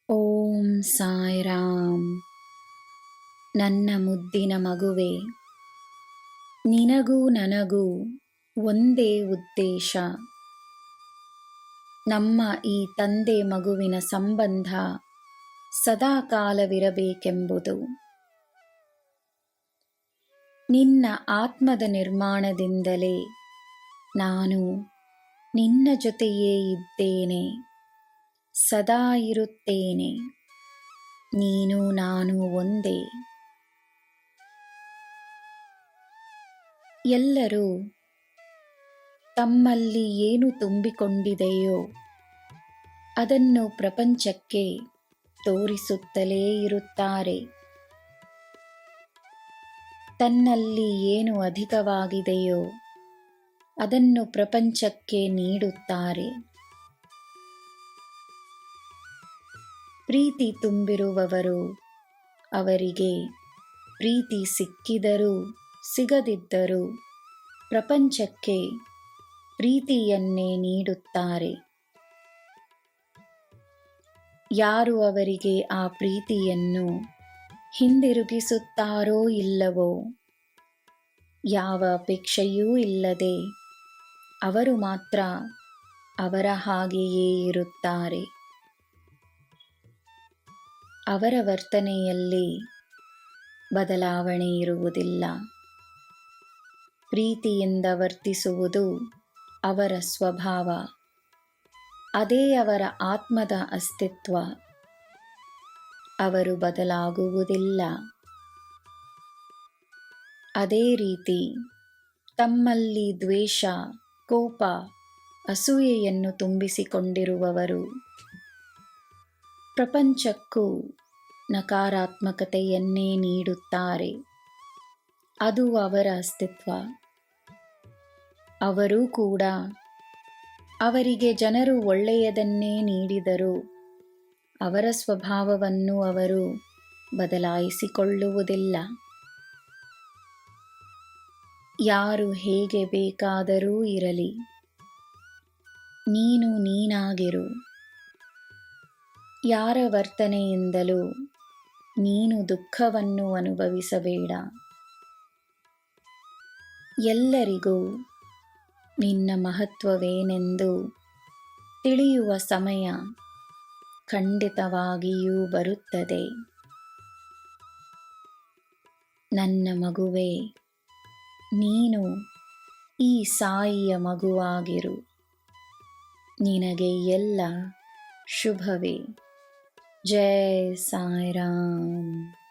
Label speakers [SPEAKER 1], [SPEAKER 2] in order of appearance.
[SPEAKER 1] ಓಂ ಸಾಯಿರಾಮ್. ನನ್ನ ಮುದ್ದಿನ ಮಗುವೆ, ನಿನಗೂ ನನಗೂ ಒಂದೇ ಉದ್ದೇಶ. ನಮ್ಮ ಈ ತಂದೆ ಮಗುವಿನ ಸಂಬಂಧ ಸದಾಕಾಲವಿರಬೇಕೆಂಬುದು. ನಿನ್ನ ಆತ್ಮದ ನಿರ್ಮಾಣದಿಂದಲೇ ನಾನು ನಿನ್ನ ಜೊತೆಯೇ ಇದ್ದೇನೆ, ಸದಾ ಇರುತ್ತೇನೆ. ನೀನು ನಾನು ಒಂದೇ. ಎಲ್ಲರೂ ತಮ್ಮಲ್ಲಿ ಏನು ತುಂಬಿಕೊಂಡಿದೆಯೋ ಅದನ್ನು ಪ್ರಪಂಚಕ್ಕೆ ತೋರಿಸುತ್ತಲೇ ಇರುತ್ತಾರೆ. ತನ್ನಲ್ಲಿ ಏನು ಅಧಿಕವಾಗಿದೆಯೋ ಅದನ್ನು ಪ್ರಪಂಚಕ್ಕೆ ನೀಡುತ್ತಾರೆ. ಪ್ರೀತಿ ತುಂಬಿರುವವರು, ಅವರಿಗೆ ಪ್ರೀತಿ ಸಿಕ್ಕಿದರೂ ಸಿಗದಿದ್ದರೂ ಪ್ರಪಂಚಕ್ಕೆ ಪ್ರೀತಿಯನ್ನೇ ನೀಡುತ್ತಾರೆ. ಯಾರು ಅವರಿಗೆ ಆ ಪ್ರೀತಿಯನ್ನು ಹಿಂದಿರುಗಿಸುತ್ತಾರೋ ಇಲ್ಲವೋ, ಯಾವ ಅಪೇಕ್ಷೆಯೂ ಇಲ್ಲದೆ ಅವರು ಮಾತ್ರ ಅವರ ಹಾಗೆಯೇ ಇರುತ್ತಾರೆ. ಅವರ ವರ್ತನೆಯಲ್ಲಿ ಬದಲಾವಣೆ ಇರುವುದಿಲ್ಲ. ಪ್ರೀತಿಯಿಂದ ವರ್ತಿಸುವುದು ಅವರ ಸ್ವಭಾವ. ಅದೇ ಅವರ ಆತ್ಮದ ಅಸ್ತಿತ್ವ. ಅವರು ಬದಲಾಗುವುದಿಲ್ಲ. ಅದೇ ರೀತಿ ತಮ್ಮಲ್ಲಿ ದ್ವೇಷ, ಕೋಪ, ಅಸೂಯೆಯನ್ನು ತುಂಬಿಸಿಕೊಂಡಿರುವವರು ಪ್ರಪಂಚಕ್ಕೂ ನಕಾರಾತ್ಮಕತೆಯನ್ನೇ ನೀಡುತ್ತಾರೆ. ಅದು ಅವರ ಅಸ್ತಿತ್ವ. ಅವರೂ ಕೂಡ ಅವರಿಗೆ ಜನರು ಒಳ್ಳೆಯದನ್ನೇ ನೀಡಿದರೂ ಅವರ ಸ್ವಭಾವವನ್ನು ಅವರು ಬದಲಾಯಿಸಿಕೊಳ್ಳುವುದಿಲ್ಲ. ಯಾರು ಹೇಗೆ ಬೇಕಾದರೂ ಇರಲಿ, ನೀನು ನೀನಾಗಿರು. ಯಾರ ವರ್ತನೆಯಿಂದಲೂ ನೀನು ದುಃಖವನ್ನು ಅನುಭವಿಸಬೇಡ. ಎಲ್ಲರಿಗೂ ನಿನ್ನ ಮಹತ್ವವೇನೆಂದು ತಿಳಿಯುವ ಸಮಯ ಖಂಡಿತವಾಗಿಯೂ ಬರುತ್ತದೆ. ನನ್ನ ಮಗುವೇ, ನೀನು ಈ ಸಾಯಿಯ ಮಗುವಾಗಿರು. ನಿನಗೆ ಎಲ್ಲ ಶುಭವೇ. ಜೈ ಸಾಯಿರಾಮ್.